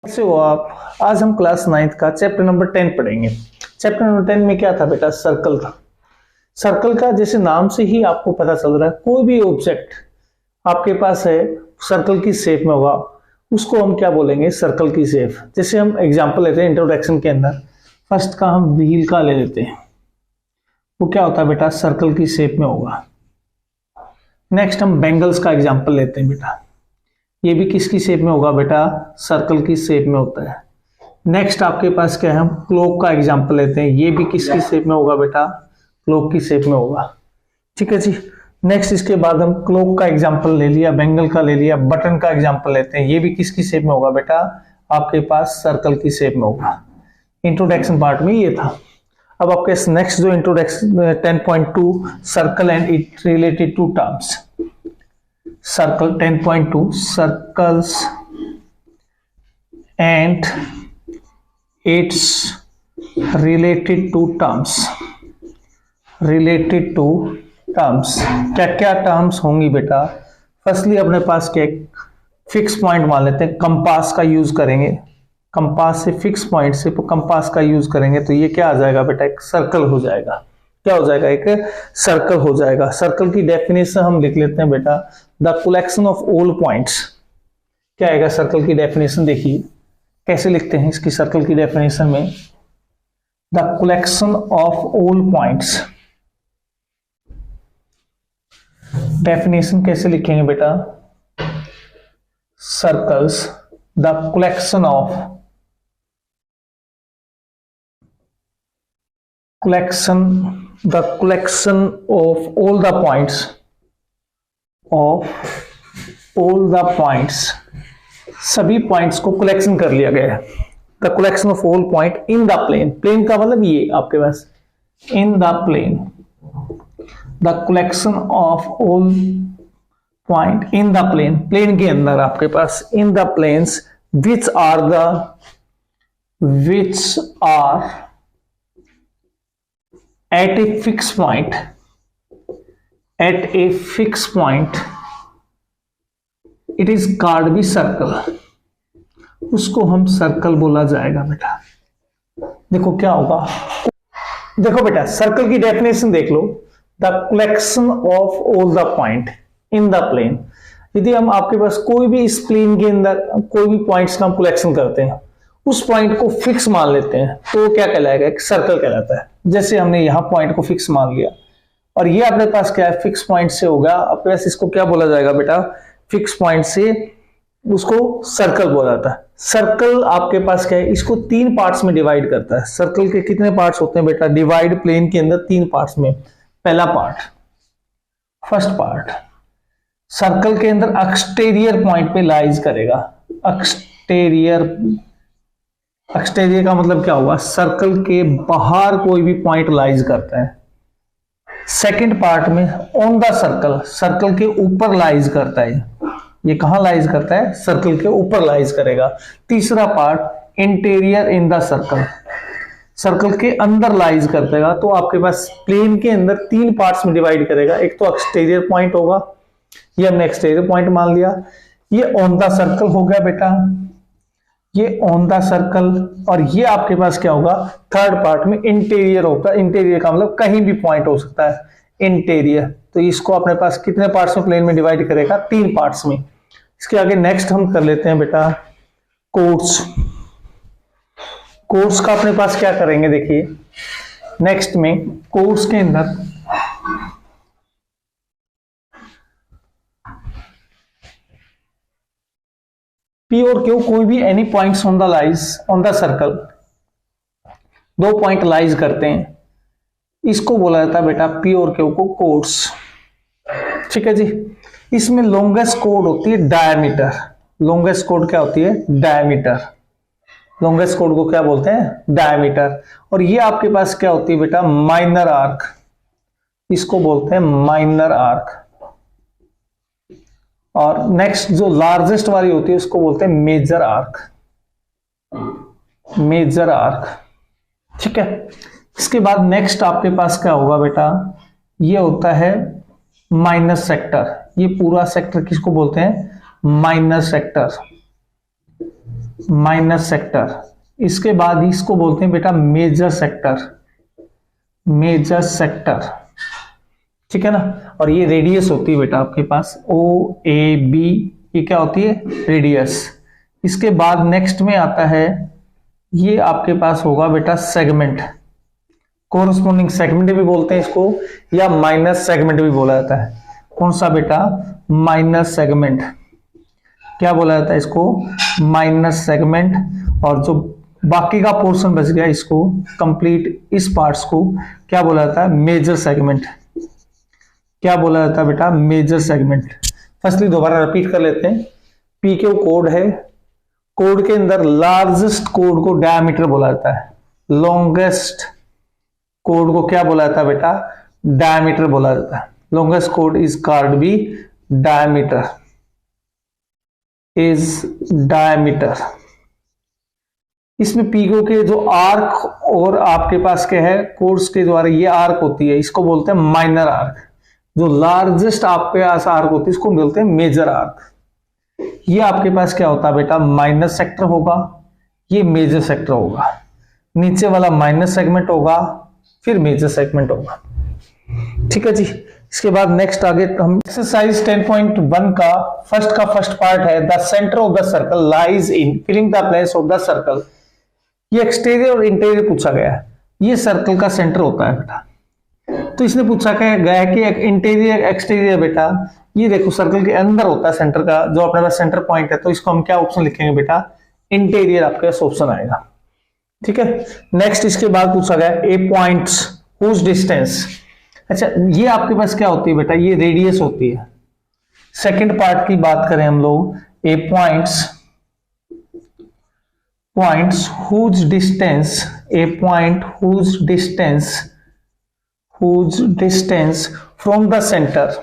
कैसे हो आप? आज हम क्लास 9th का चैप्टर नंबर 10 पढ़ेंगे। चैप्टर नंबर 10 में क्या था बेटा? सर्कल था। सर्कल का जैसे नाम से ही आपको पता चल रहा है, कोई भी ऑब्जेक्ट आपके पास है सर्कल की शेप में होगा, उसको हम क्या बोलेंगे? सर्कल की शेप। जैसे हम एग्जांपल लेते हैं इंट्रोडक्शन के अंदर, फर्स्ट का हम व्हील का ले लेते हैं, वो क्या होता है बेटा? सर्कल की शेप में होगा। नेक्स्ट हम बैंगल्स का एग्जांपल लेते हैं बेटा, ये भी किसकी शेप में होगा बेटा? सर्कल की शेप में होता है। नेक्स्ट आपके पास क्या है? हम क्लोक का एग्जांपल लेते हैं, ये भी किसकी शेप में होगा बेटा? क्लोक की शेप में होगा। ठीक है जी। नेक्स्ट इसके बाद हम क्लोक का एग्जांपल ले लिया, बैंगल का ले लिया, बटन का एग्जांपल लेते हैं, ये भी किसकी शेप में होगा बेटा? आपके पास सर्कल की शेप में होगा। इंट्रोडक्शन पार्ट में ये था। अब आपके नेक्स्ट जो introduction 10.2 circle and it related to terms. Circle 10.2 circles and its related to terms। related to terms क्या क्या टर्म्स होंगी बेटा? फर्स्टली अपने पास क्या फिक्स पॉइंट मान लेते हैं, कंपास का यूज करेंगे। कंपास से फिक्स पॉइंट से कंपास का यूज करेंगे तो ये क्या आ जाएगा बेटा? एक सर्कल हो जाएगा। क्या हो जाएगा? एक सर्कल हो जाएगा। सर्कल की डेफिनेशन हम लिख लेते हैं बेटा, the collection of all points. क्या आएगा सर्कल की डेफिनेशन? देखिए कैसे लिखते हैं इसकी सर्कल की डेफिनेशन में, the collection of all points. Definition कैसे लिखेंगे बेटा? Circles the collection of the collection of all the points सभी पॉइंट्स को कलेक्शन कर लिया गया है। The collection of all point in the plane. Plane का मतलब ये आपके पास in the plane, the collection of all point in the plane. Plane के अंदर आपके पास in the planes which are at a fixed point it is called भी सर्कल। उसको हम सर्कल बोला जाएगा बेटा। देखो क्या होगा, देखो बेटा सर्कल की डेफिनेशन देख लो, the collection of all the point in the plane. यदि हम आपके पास कोई भी इस प्लेन के अंदर कोई भी पॉइंट्स का हम कलेक्शन करते हैं, उस पॉइंट को फिक्स मान लेते हैं तो क्या कहलाएगा? एक सर्कल कहलाता है। जैसे हमने यहां पॉइंट को फिक्स मान लिया और ये अपने पास क्या है? फिक्स पॉइंट से होगा अपने पास, इसको क्या बोला जाएगा बेटा? फिक्स पॉइंट से उसको सर्कल बोला जाता है। सर्कल आपके पास क्या है? इसको 3 पार्ट्स में डिवाइड करता है। सर्कल के कितने पार्ट्स होते हैं बेटा? डिवाइड प्लेन के अंदर 3 पार्ट्स में। पहला पार्ट, फर्स्ट पार्ट, सर्कल के अंदर एक्सटीरियर पॉइंट पे लाइज करेगा। एक्सटीरियर का मतलब क्या हुआ? सर्कल के बाहर कोई भी पॉइंट लाइज करता है। सेकंड पार्ट में ऑन द सर्कल, सर्कल के ऊपर लाइज करता है। ये कहां लाइज करता है? सर्कल के ऊपर लाइज करेगा। तीसरा part interior in the circle, circle के अंदर लाइज करता है। तो आपके पास प्लेन के अंदर 3 पार्ट्स में डिवाइड करेगा। एक तो एक्सटीरियर पॉइंट होगा, ये हमने एक्सटीरियर पॉइंट मान लिया। ये ऑन द सर्कल हो गया बेटा, ये ऑन द सर्कल। और ये आपके पास क्या होगा? थर्ड पार्ट में इंटीरियर होता है। इंटीरियर का मतलब कहीं भी पॉइंट हो सकता है, इंटीरियर। तो इसको अपने पास कितने पार्ट्स में प्लेन में डिवाइड करेगा? 3 पार्ट्स में। इसके आगे नेक्स्ट हम कर लेते हैं बेटा कोर्स। कोर्स का अपने पास क्या करेंगे? देखिए नेक्स्ट में कोर्स के अंदर P और Q कोई भी any points on the circle, 2 point lies करते हैं, इसको बोला जाता है बेटा P और Q को कोड्स। ठीक है जी। इसमें लॉन्गेस्ट कोड होती है डायमीटर। लॉन्गेस्ट कोड क्या होती है? डायमीटर। लॉन्गेस्ट कोड को क्या बोलते हैं? डायमीटर। और ये आपके पास क्या होती है बेटा? Minor arc. इसको बोलते हैं माइनर आर्क। और नेक्स्ट जो लार्जेस्ट वाली होती है उसको बोलते हैं मेजर आर्क। Major arc. ठीक है। इसके बाद नेक्स्ट आपके पास क्या होगा बेटा? ये होता है माइनर सेक्टर। ये पूरा सेक्टर किसको बोलते हैं? Minor sector. Minus sector. इसके बाद इसको बोलते हैं बेटा मेजर सेक्टर, मेजर सेक्टर, ठीक है ना। और ये रेडियस होती है बेटा आपके पास ओ ए बी, ये क्या होती है रेडियस। इसके बाद नेक्स्ट में आता है ये आपके पास होगा बेटा सेगमेंट, कोरस्पोंडिंग सेगमेंट भी बोलते हैं इसको, या माइनस सेगमेंट भी बोला जाता है। कौन सा बेटा माइनस सेगमेंट, क्या बोला जाता है इसको माइनस सेगमेंट। और जो बाकी का पोर्शन बच गया इसको कंप्लीट इस पार्ट्स को क्या बोला जाता है मेजर सेगमेंट, क्या बोला जाता है बेटा मेजर सेगमेंट। फर्स्टली दोबारा रिपीट कर लेते हैं। पीक्यू कोड है, कोड के अंदर लार्जेस्ट कोड को डायमीटर बोला जाता है, लॉन्गेस्ट कोड को क्या बोला जाता है बेटा डायमीटर बोला जाता है। लॉन्गेस्ट कोड is called be diameter, is diameter. इसमें पीक्यू के जो आर्क और आपके पास क्या है कोड्स के द्वारा ये आर्क होती है, इसको बोलते हैं माइनर आर्क। जो लार्जेस्ट आपके पास आर्क होती है इसको बोलते हैं मेजर आर्क। ये आपके पास क्या होता है बेटा माइनस सेक्टर होगा, ये मेजर सेक्टर होगा, नीचे वाला माइनस सेगमेंट होगा, फिर मेजर सेगमेंट होगा, ठीक है जी। इसके बाद नेक्स्ट आगे हम एक्सरसाइज 10.1 का फर्स्ट पार्ट है the centre of the circle lies in filling the place of the circle. ये एक्सटीरियर और इंटीरियर पूछा गया है, ये सर्कल का सेंटर होता है बेटा। तो इसने पूछा गया है कि एक इंटीरियर एक्सटीरियर बेटा, ये देखो सर्कल के अंदर होता है सेंटर का जो अपने पास सेंटर पॉइंट है, तो इसको हम क्या ऑप्शन लिखेंगे बेटा इंटीरियर, आपके पास ऑप्शन आएगा, ठीक है। नेक्स्ट इसके बाद पूछा गया ए पॉइंट्स हुज डिस्टेंस। अच्छा ये आपके पास क्या होती है बेटा ये रेडियस होती है। सेकंड पार्ट की बात करें हम लोग, a points whose distance, a point whose distance from the centre,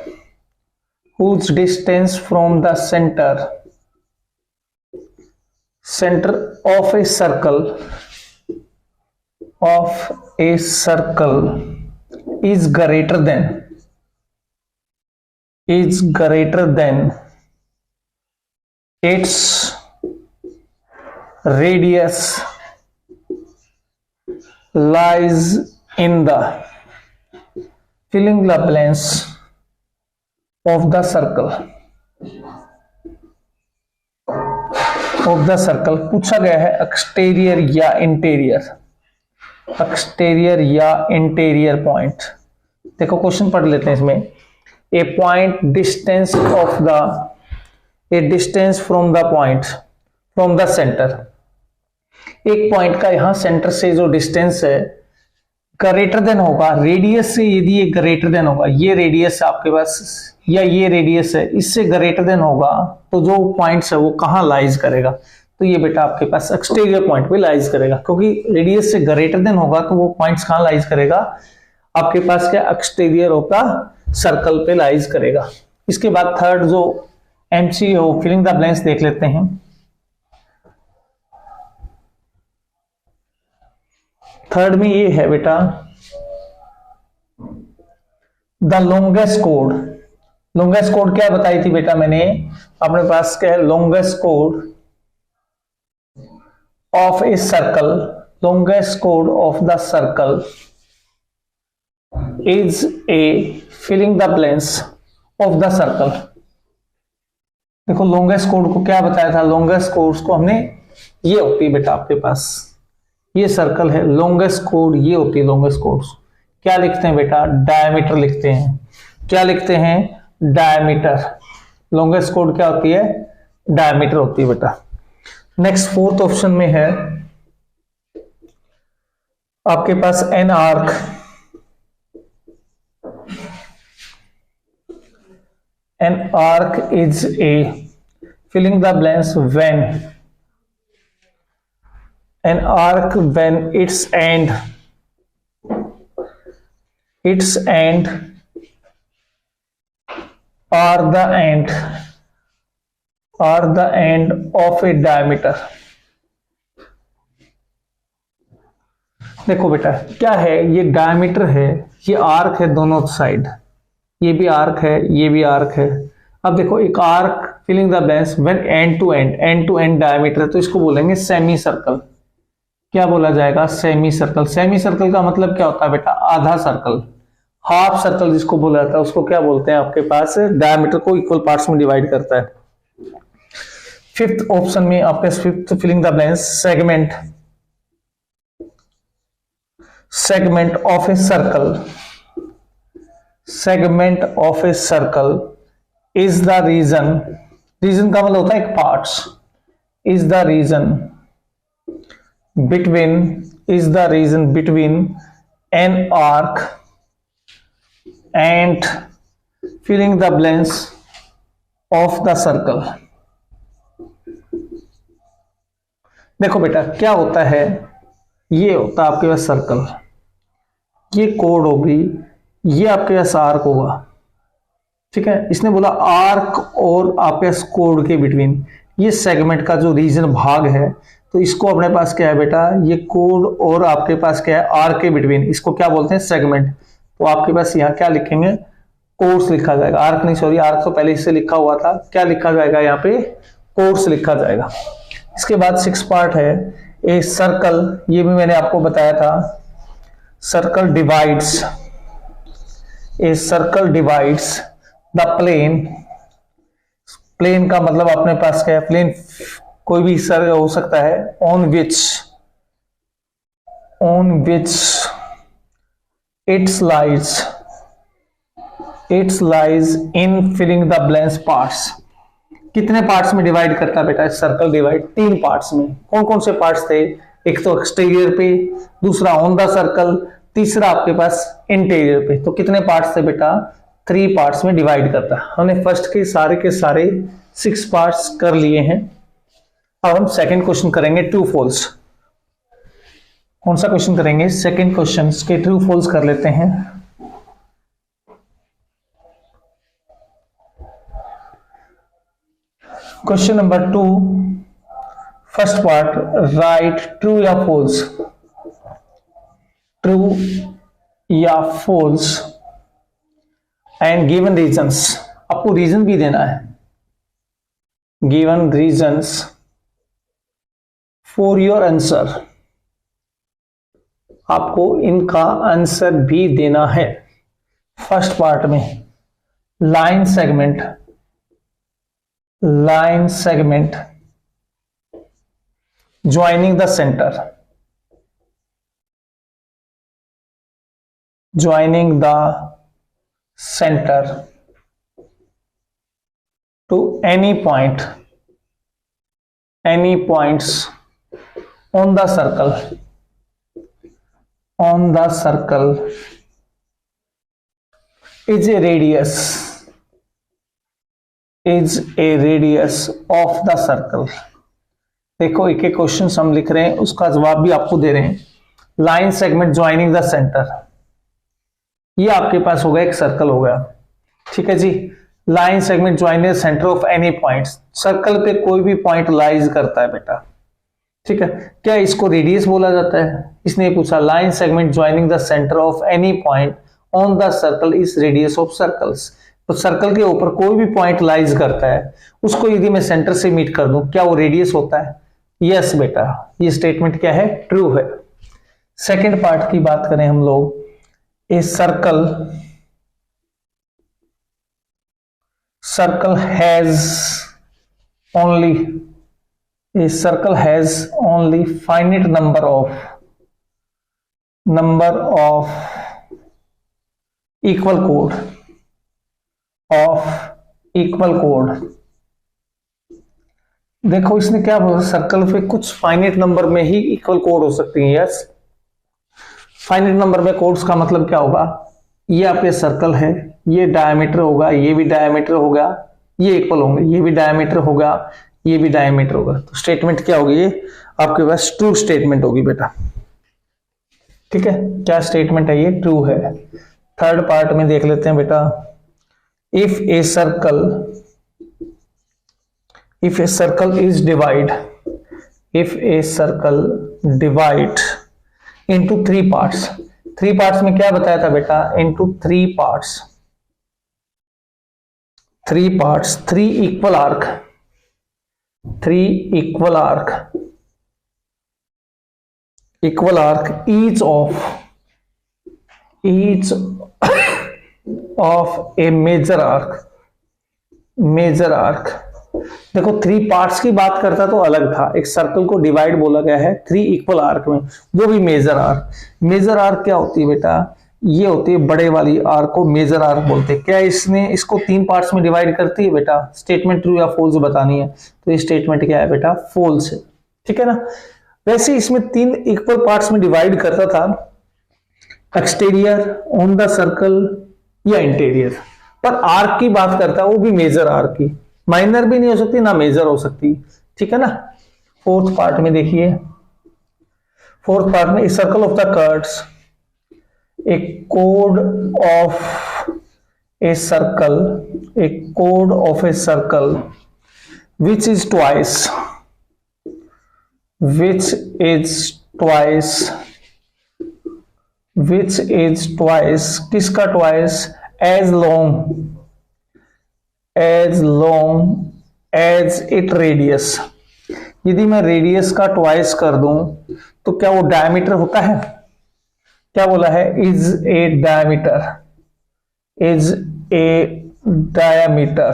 whose distance from the center of a circle is greater than its radius lies in the filling the blanks of the circle पूछा गया है exterior या interior point. देखो question पढ़ लेते हैं इसमें। A point distance from the centre, एक पॉइंट का यहां सेंटर से जो डिस्टेंस है ग्रेटर देन होगा रेडियस से। यदि ये ग्रेटर देन होगा, ये रेडियस आपके पास या ये रेडियस है, इससे ग्रेटर देन होगा तो जो पॉइंट्स है वो कहां लाइज करेगा, तो ये बेटा आपके पास एक्सटीरियर पॉइंट पे लाइज करेगा, क्योंकि रेडियस से ग्रेटर देन होगा तो वो पॉइंट्स कहां लाइज करेगा आपके पास क्या एक्सटीरियर ऑफ द सर्कल पे लाइज करेगा। इसके बाद थर्ड जो एमसी हो फिलिंग द ब्लैंक्स देख लेते हैं। थर्ड में ये है बेटा द लॉन्गेस्ट कोड क्या बताई थी बेटा मैंने अपने पास क्या है लॉन्गेस्ट कोड ऑफ ए सर्कल, लॉन्गेस्ट कोड of the circle is a filling the blanks of the circle. देखो लॉन्गेस्ट कोड को क्या बताया था, लॉन्गेस्ट कोड को हमने ये होती है बेटा आपके पास ये सर्कल है, लॉन्गेस्ट कोड ये होती है लॉन्गेस्ट कोड। क्या लिखते हैं बेटा डायमीटर लिखते हैं, क्या लिखते हैं डायमीटर। लॉन्गेस्ट कोड क्या होती है डायमीटर होती है बेटा। नेक्स्ट फोर्थ ऑप्शन में है आपके पास an arc, an arc is a filling the blanks when an arc when its end are the end of a diameter। देखो बेटा क्या है ये डायमीटर है, ये आर्क है दोनों साइड, ये भी आर्क है ये भी आर्क है। अब देखो एक arc filling the blanks when end to end diameter, तो इसको बोलेंगे सेमी सर्कल। क्या बोला जाएगा? Semi circle. सेमी सर्कल का मतलब क्या होता है बेटा? आधा सर्कल, हाफ सर्कल जिसको बोला जाता है, उसको क्या बोलते हैं? आपके पास डायमीटर को इक्वल पार्ट्स में डिवाइड करता है। फिफ्थ ऑप्शन में आपके fifth filling the blanks, segment of a circle, segment of a circle is the region, region का मतलब होता है एक parts, is the region between an arc and filling the blanks of the circle. देखो बेटा क्या होता है, ये होता है आपके पास सर्कल, ये कोड होगी, ये आपके पास आर्क होगा, ठीक है। इसने बोला आर्क और आपके पास कोड के बिटवीन, ये सेगमेंट का जो रीजन भाग है, तो इसको अपने पास क्या है बेटा? ये कोड और आपके पास क्या है? आर्क के बिटवीन, इसको क्या बोलते हैं? सेगमेंट। तो आपके पास यहाँ क्या लिखेंगे? कोर्स लिखा जाएगा, आर्क नहीं, सॉरी, आर्क तो पहले इससे लिखा हुआ था, क्या लिखा जाएगा यहाँ पे? कोर्स लिखा जाएगा। इसके बाद 6 पार्ट है ए सर्कल, ये भी मैंने आपको बताया था, circle divides, a circle divides the plane. Plane का मतलब अपने पास क्या है? प्लेन कोई भी सर हो सकता है, on which it's lies in filling the blanks parts. कितने पार्ट्स में डिवाइड करता है बेटा सर्कल डिवाइड? 3 पार्ट्स में। कौन कौन से पार्ट्स थे? एक तो एक्सटीरियर पे, दूसरा ऑन द सर्कल, तीसरा आपके पास इंटीरियर पे। तो कितने पार्ट्स थे बेटा? 3 पार्ट्स में डिवाइड करता है। हमने फर्स्ट के सारे 6 पार्ट्स कर लिए हैं। अब हम सेकंड क्वेश्चन करेंगे ट्रू फॉल्स। कौन सा क्वेश्चन करेंगे? सेकंड क्वेश्चन के ट्रू फॉल्स कर लेते हैं। Question number 2, first part, right true या फॉल्स, ट्रू या फॉल्स एंड गिवन रीजंस। आपको रीजन भी देना है, given reasons for your answer, आपको इनका आंसर भी देना है। फर्स्ट पार्ट में line segment joining the centre to any points on the circle is a radius of the circle। देखो एक एक क्वेश्चन हम लिख रहे हैं, उसका जवाब भी आपको दे रहे हैं। Line segment joining the centre, ये आपके पास होगा, एक सर्कल हो गया, ठीक है जी। Line segment joining the centre of any point, circle पे कोई भी पॉइंट लाइज करता है बेटा, ठीक है। क्या इसको रेडियस बोला जाता है? इसने पूछा line segment joining the centre of any point on the circle is radius of circles. तो सर्कल के ऊपर कोई भी पॉइंट लाइज करता है, उसको यदि मैं सेंटर से मीट कर दूं, क्या वो रेडियस होता है? यस बेटा, ये स्टेटमेंट क्या है? ट्रू है। सेकेंड पार्ट की बात करें हम लोग, a circle has only finite number of equal chord। देखो इसने क्या बोला, सर्कल पे कुछ फाइनेट नंबर में ही इक्वल कोड हो सकती है। यस, फाइनेट नंबर में कोड्स का मतलब क्या होगा? ये आपके सर्कल है, ये डायमीटर होगा, ये भी डायमीटर होगा, ये इक्वल होंगे, ये भी डायमीटर होगा, ये भी डायमीटर होगा। तो स्टेटमेंट क्या होगी? ये आपके पास ट्रू स्टेटमेंट होगी बेटा, ठीक है। क्या स्टेटमेंट है? ये ट्रू है। थर्ड पार्ट में देख लेते हैं बेटा, if A circle is divide into 3 parts। 3 parts में क्या बताया था बेटा? into 3 parts। 3 parts, 3 equal arc, 3 equal arc, equal arc, each of a major arc, major arc. देखो 3 पार्ट्स की बात करता तो अलग था, एक सर्कल को डिवाइड बोला गया है 3 इक्वल आर्क में, जो भी मेजर आर्क। मेजर आर्क क्या होती है बेटा, ये होती है बड़े वाली आर्क को मेजर आर्क बोलते हैं। क्या इसने इसको 3 पार्ट्स में डिवाइड करती है बेटा? स्टेटमेंट ट्रू या फॉल्स बतानी है, तो ये स्टेटमेंट क्या है बेटा? फॉल्स है, ठीक है ना। वैसे इसमें 3 इक्वल पार्ट्स में डिवाइड करता था, एक्सटीरियर, ऑन द सर्कल या इंटीरियर। पर आर्क की बात करता है, वो भी मेजर आर्क की, माइनर भी नहीं हो सकती ना मेजर हो सकती, ठीक है ना। 4th पार्ट में देखिए, 4th पार्ट में circle of the curves, a chord of a circle, a chord of a circle which is twice, which is twice, which is twice, किसका twice? as long as it radius। यदि मैं radius का twice कर दूं तो क्या वो diameter होता है? क्या बोला है? Is a diameter, is a diameter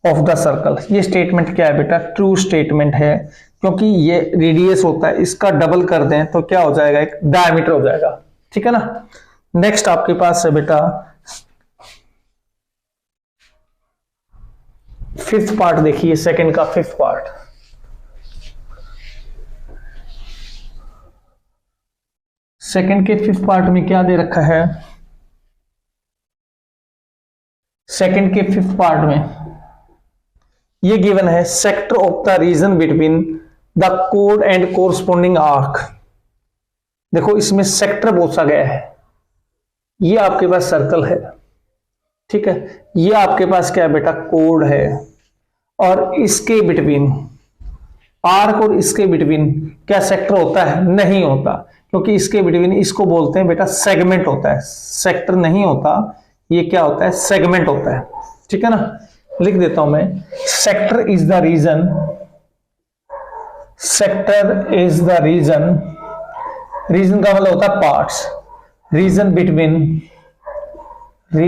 of the circle. ये स्टेटमेंट क्या है बेटा? ट्रू स्टेटमेंट है, क्योंकि ये रेडियस होता है, इसका डबल कर दें तो क्या हो जाएगा? एक डायमीटर हो जाएगा, ठीक है ना। नेक्स्ट आपके पास है बेटा 5th पार्ट, देखिए सेकंड का 5th पार्ट। सेकंड के 5th पार्ट में क्या दे रखा है? सेकंड के 5th पार्ट में ये गिवन है, sector of the region between the कोड एंड कोरस्पोंडिंग आर्क। देखो इसमें सेक्टर पूछा गया है, ये आपके पास सर्कल है, ठीक है, ये आपके पास क्या है बेटा? कोड है, और इसके बिटवीन आर्क और इसके बिटवीन क्या सेक्टर होता है? नहीं होता, क्योंकि इसके बिटवीन इसको बोलते हैं बेटा सेगमेंट होता है, सेक्टर नहीं होता, ये क्या होता है? सेगमेंट होता है, ठीक है ना। लिख देता हूं मैं, sector is the region, sector is the region, region का मतलब होता है पार्ट्स, रीजन बिटवीन द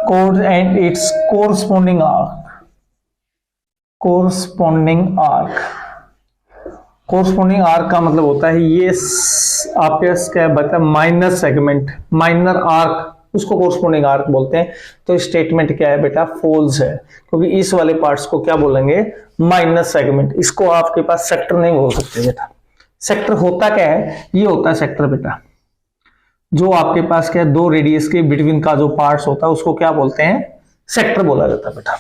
कोड and its corresponding arc, corresponding arc का मतलब होता है ये आपके क्या बता, माइनर सेगमेंट, माइनर आर्क, उसको कोरस्पोंडिंग आर्क बोलते हैं। तो स्टेटमेंट क्या है बेटा? फॉल्स है, क्योंकि इस वाले पार्ट्स को क्या बोलेंगे? Minor segment. इसको आपके पास सेक्टर नहीं बोल सकते बेटा। सेक्टर होता क्या है? ये होता है सेक्टर बेटा, जो आपके पास क्या है? 2 रेडियस के बिटवीन का जो पार्ट्स होता है उसको क्या बोलते हैं? सेक्टर बोला जाता है बेटा।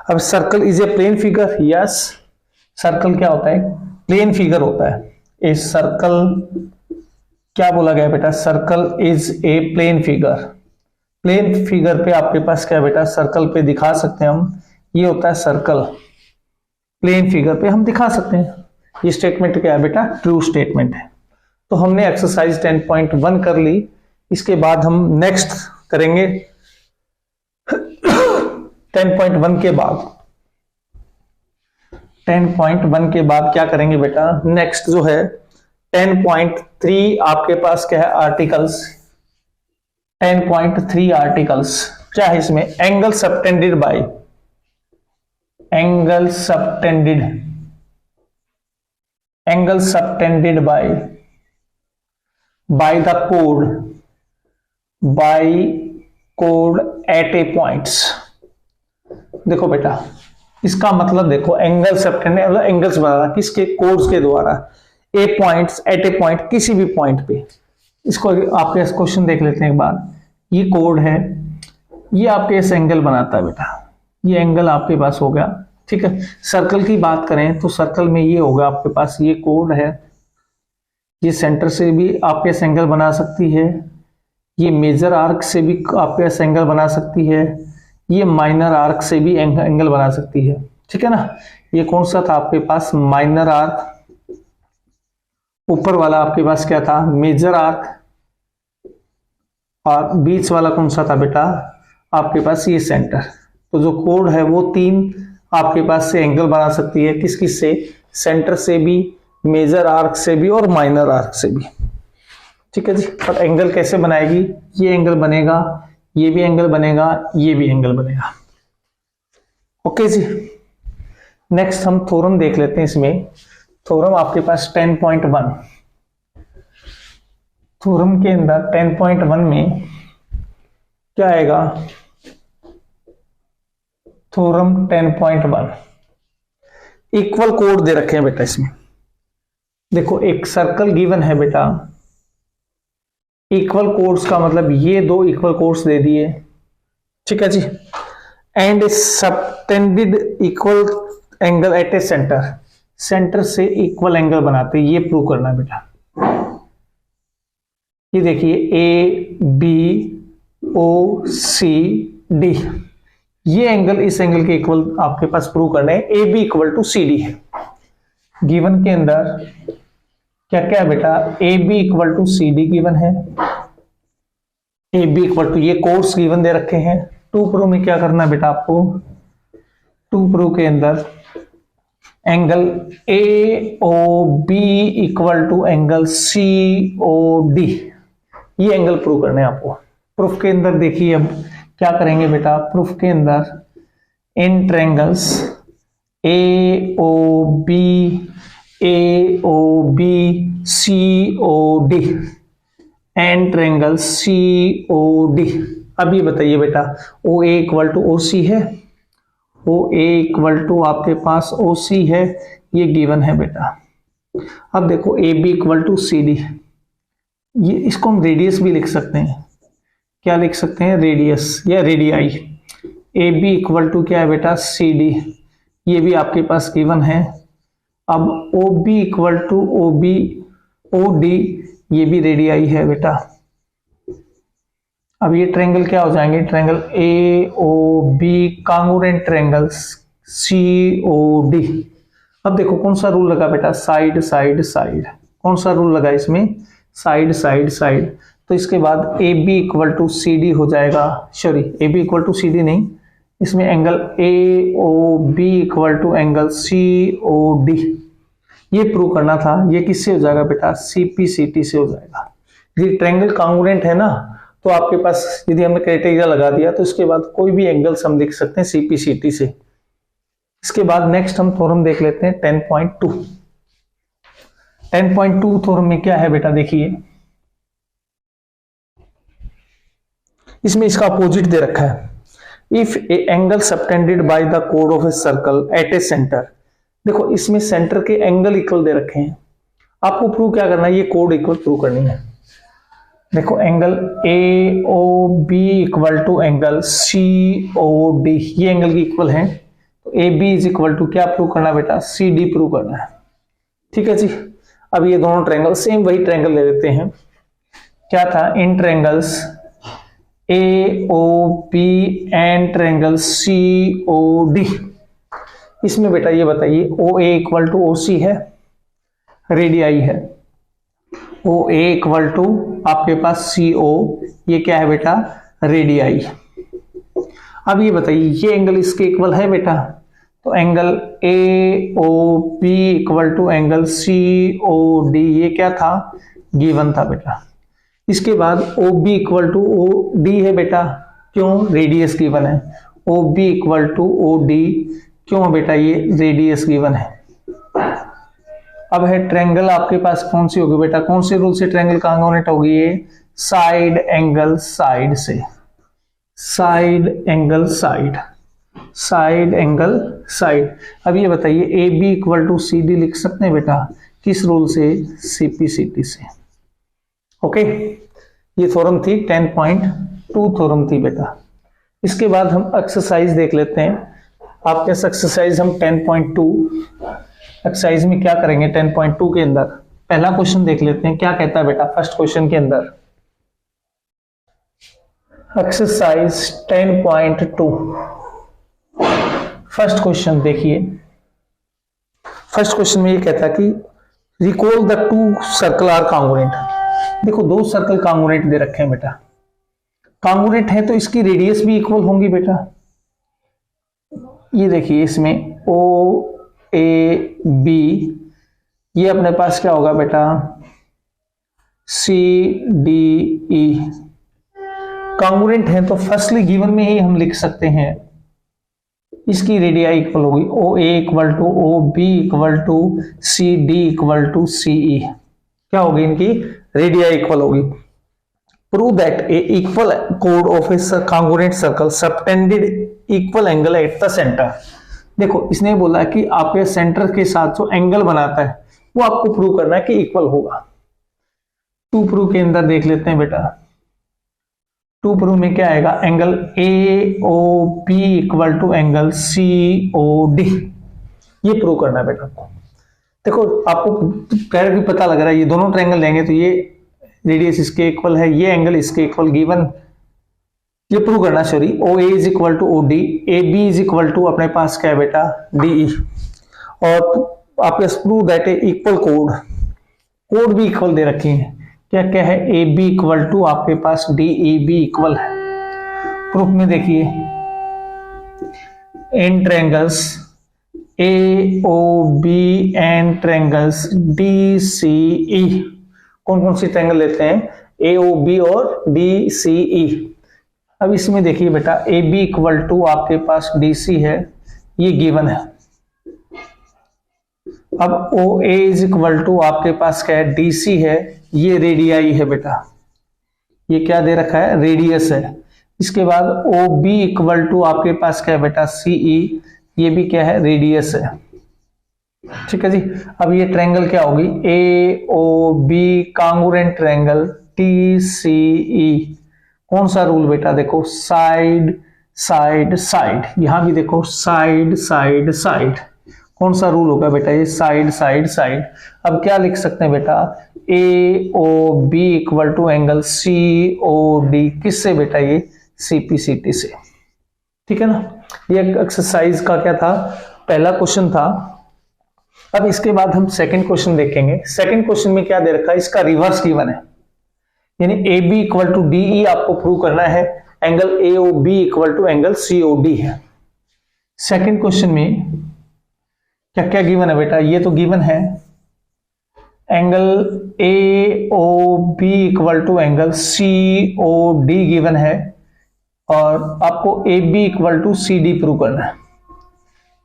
अब circle is a plane figure, yes, circle क्या होता है? प्लेन फिगर होता है। ए सर्कल क्या बोला गया बेटा? Circle is a plane figure. Plane figure पे आपके पास क्या बेटा? सर्कल पे दिखा सकते हैं हम, ये होता है सर्कल, प्लेन फिगर पे हम दिखा सकते हैं। ये स्टेटमेंट क्या है बेटा? ट्रू स्टेटमेंट है। तो हमने एक्सरसाइज 10.1 कर ली। इसके बाद हम नेक्स्ट करेंगे 10.1 के बाद, 10.1 के बाद क्या करेंगे बेटा? नेक्स्ट जो है 10.3 आपके पास क्या है? आर्टिकल्स। 10.3 आर्टिकल्स क्या है इसमें? Angle subtended by, angle subtended by the कोड एट ए पॉइंट्स। देखो बेटा इसका मतलब देखो, एंगल सबटेंडेड मतलब एंगल्स बनाना किसके? कोड्स के द्वारा, a points, at a point, किसी भी पॉइंट पे। इसको आपके क्वेश्चन देख लेते हैं एक बार। ये कोड है, ये आपके इस एंगल बनाता है बेटा, ये एंगल आपके पास हो गया, ठीक है। सर्कल की बात करें तो सर्कल में ये होगा आपके पास, ये कोड है, ये सेंटर से भी आपके एंगल बना सकती है, ये मेजर आर्क से भी आपके एंगल बना सकती है, ये माइनर आर्क से भी एंगल बना सकती है, ठीक है ना। ये कौन सा था आपके पास? माइनर आर्क, ऊपर वाला आपके पास क्या था, मेजर आर्क, और बीच वाला कौन सा था बेटा, आपके पास ये सेंटर। तो जो कोड है वो 3 आपके पास से एंगल बना सकती है, किस किस से, सेंटर से भी, मेजर आर्क से भी और माइनर आर्क से भी। ठीक है जी। और एंगल कैसे बनाएगी, ये एंगल बनेगा, ये भी एंगल बनेगा, ये भी एंगल बनेगा। ओके जी। नेक्स्ट हम थ्योरम देख लेते हैं। इसमें थ्योरम आपके पास 10.1, थ्योरम के अंदर 10.1 में क्या आएगा, थ्योरम 10.1 इक्वल कोड दे रखे हैं बेटा। इसमें देखो एक सर्कल गिवन है बेटा, इक्वल कोड्स का मतलब ये 2 इक्वल कोड्स दे दिए, ठीक है जी। And subtended equal angle at a centre, centre से इक्वल एंगल बनाते, ये प्रूव करना है बेटा। ये देखिए A B O C D, ये एंगल इस एंगल के इक्वल आपके पास प्रूव करना है। A B equal to C D है गिवन के अंदर, क्या क्या है बेटा, A B equal to C D given है, ए बी इक्वल टू, ये कोर्स गिवन दे रखे हैं। टू प्रूव में क्या करना है बेटा आपको, टू प्रूव के अंदर angle A O B equal to angle C O D, ये एंगल प्रूव करने हैं आपको। प्रूफ के अंदर देखिए अब क्या करेंगे बेटा, प्रूफ के अंदर in triangles A O B C O D and triangle C O D. अब ये बताइए बेटा, ओ ए इक्वल टू ओ सी है, ओ ए इक्वल टू आपके पास ओ सी है, ये गिवन है बेटा। अब देखो A B equal to C D, ये इसको हम रेडियस भी लिख सकते हैं, क्या लिख सकते हैं, रेडियस या radii. A B equal to क्या है बेटा, सी डी, ये भी आपके पास गिवन है। अब O B equal to O B O D, ये भी रेडियाई है बेटा। अब ये ट्रायंगल क्या हो जाएंगे, triangle A O B congruent triangles C O D. अब देखो कौन सा रूल लगा बेटा, साइड साइड साइड, कौन सा रूल लगा इसमें, साइड साइड साइड। तो इसके बाद A B equal to C D हो जाएगा, sorry A B equal to C D नहीं, इसमें angle A O B equal to angle C O D, ये प्रूव करना था। ये किससे हो जाएगा बेटा, सी पी सी टी से हो जाएगा। ये ट्रायंगल कांग्रुएंट है ना, तो आपके पास यदि हमने क्राइटेरिया लगा दिया तो इसके बाद कोई भी एंगल्स हम लिख सकते हैं सी पी सी टी से। इसके बाद नेक्स्ट हम थ्योरम देख लेते हैं 10.2। 10.2 थ्योरम में क्या है बेटा, देखिए इसमें इसका अपोजिट दे रखा है। If A angle subtended by the code of a circle eight a centre, देखो इसमें सेंटर के एंगल इक्वल दे रखे हैं, आपको प्रूव क्या करना है, ये कोड इक्वल प्रूव करनी है। देखो angle A O B equal to angle C O D, ये एंगल की इक्वल है, तो A B is equal to क्या प्रूव करना है बेटा, सी डी प्रूव करना है। ठीक है जी। अब ये दोनों ट्रायंगल सेम वही ट्रायंगल ले लेते हैं, क्या था, in triangles A O B and triangle C O D. इसमें बेटा ये बताइए ओ ए इक्वल टू ओ सी है, रेडियाई है, ओ ए इक्वल टू आपके पास सी ओ, ये क्या है बेटा, रेडियाई। अब ये बताइए ये एंगल इसके इक्वल है बेटा, तो angle A O B equal to angle C O D, ये क्या था, गिवन था बेटा। इसके बाद O B equal to O D है बेटा, क्यों, रेडियस गिवन है। O B equal to O D, क्यों बेटा, ये रेडियस गिवन है। अब है ट्रायंगल आपके पास कौन सी होगी बेटा, कौन से रूल से ट्रायंगल कांग्रुएंट होगी, ये साइड एंगल साइड से, side angle side, side angle side. अब ये बताइए A B equal to C D लिख सकते हैं बेटा, किस रूल से, सी पी सी टी से। ओके, ये थ्योरम थी 10.2 थ्योरम थी बेटा। इसके बाद हम एक्सरसाइज देख लेते हैं। आपके एक्सरसाइज हम 10.2 एक्सरसाइज में क्या करेंगे, 10.2 के अंदर पहला क्वेश्चन देख लेते हैं, क्या कहता है बेटा, फर्स्ट क्वेश्चन के अंदर एक्सरसाइज 10.2 फर्स्ट क्वेश्चन देखिए। फर्स्ट क्वेश्चन में ये कहता है कि recall the two circle are congruent. देखो दो सर्कल कांग्रुएंट दे रखे हैं बेटा, कांग्रुएंट है तो इसकी रेडियस भी इक्वल होंगी बेटा। ये देखिए इसमें ओ ए बी, ये अपने पास क्या होगा बेटा सी डी ई। कांग्रुएंट है तो फर्स्टली गिवन में ही हम लिख सकते हैं इसकी रेडियाई इक्वल होगी O A equal to O B equal to C D equal to C E. क्या होगी इनकी रेडियाई इक्वल होगी। प्रूव दैट ए इक्वल कोड of a congruent circle subtended equal angle at the centre. देखो इसने बोला कि आपके सेंटर के साथ जो एंगल बनाता है वो आपको प्रूव करना है कि इक्वल होगा। टू प्रूव के अंदर देख लेते हैं बेटा, टू प्रूव में क्या आएगा angle A O B equal to angle C O D, ये प्रूव करना है बेटा। देखो आपको पहले भी पता लग रहा है ये दोनों ट्रायंगल लेंगे तो ये रेडियस इसके इक्वल है, ये एंगल इसके इक्वल गिवन, ये प्रूव करना sorry O A is equal to O D, A B is equal to अपने पास क्या है बेटा डी ई। और आपके प्रूव दैट इक्वल कोड भी इक्वल दे रखी है, क्या क्या है ए बी इक्वल टू आपके पास डी ई बी इक्वल है। प्रूफ में देखिए in triangles A O B and triangles D C E, कौन कौन सी ट्रायंगल लेते हैं ए ओ बी और डी सी ई। अब इसमें देखिए बेटा ए बी इक्वल टू आपके पास डी सी है, ये गिवन है। अब ओ ए इज इक्वल टू आपके पास क्या है डी सी है, ये रेडियाई है बेटा, ये क्या दे रखा है रेडियस है। इसके बाद ओ बी इक्वल टू आपके पास क्या है बेटा सी ई, ये भी क्या है रेडियस है। ठीक है जी। अब ये ट्रायंगल क्या होगी A O B congruent triangle T C E. कौन सा रूल बेटा देखो साइड साइड साइड, यहां भी देखो साइड साइड साइड, कौन सा रूल होगा बेटा ये साइड साइड साइड। अब क्या लिख सकते हैं बेटा A O B equal to angle C O D, किससे बेटा ये सी पी सी टी से। ठीक है ना, ये एक्सरसाइज का क्या था पहला क्वेश्चन था। अब इसके बाद हम सेकंड क्वेश्चन देखेंगे। सेकंड क्वेश्चन में क्या दे रखा है इसका रिवर्स गिवन है, यानी A B equal to D E आपको प्रूव करना है, angle A O B equal to angle C O D है। सेकंड क्वेश्चन में क्या क्या गिवन है बेटा, ये तो गिवन है angle A O B equal to angle C O D given है, और आपको A B equal to C D prove करना है।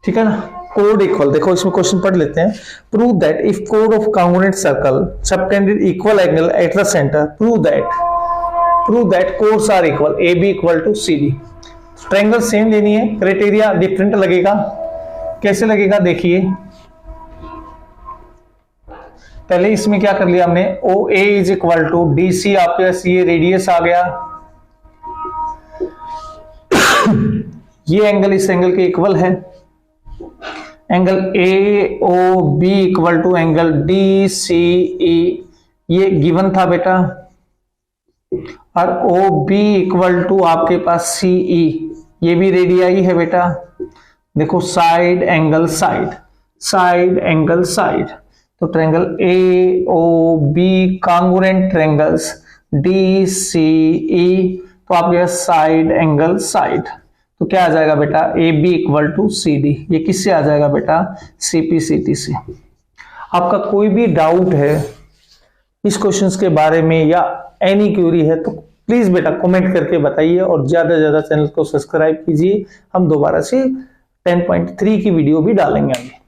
ठीक है ना, कोड इक्वल, देखो इसमें क्वेश्चन पढ़ लेते हैं। प्रूव दैट इफ कोड of congruent circle subtended equal angle at the centre, prove that chords are equal A B equal to C D. Triangle same लेनी है, क्राइटेरिया डिफरेंट लगेगा। कैसे लगेगा देखिए, पहले इसमें क्या कर लिया हमने O A is equal to D C, आपके पास ये रेडियस आ गया, ये एंगल इस एंगल के इक्वल है। Angle A O B equal to angle D C E, ये गिवन था बेटा, और ओ बी इक्वल टू आपके पास सी ई, ये भी रेडियाई है बेटा। देखो side angle side, side angle side, तो triangle A O B congruent triangles D C E, तो आपके पास साइड एंगल साइड, तो क्या आ जाएगा बेटा A B equal to C D, ये किससे आ जाएगा बेटा सी पी सी टी से। आपका कोई भी डाउट है इस क्वेश्चंस के बारे में या एनी क्यूरी है तो प्लीज बेटा कमेंट करके बताइए, और ज्यादा से ज्यादा चैनल को सब्सक्राइब कीजिए। हम दोबारा से 10.3 की वीडियो भी डालेंगे आगे।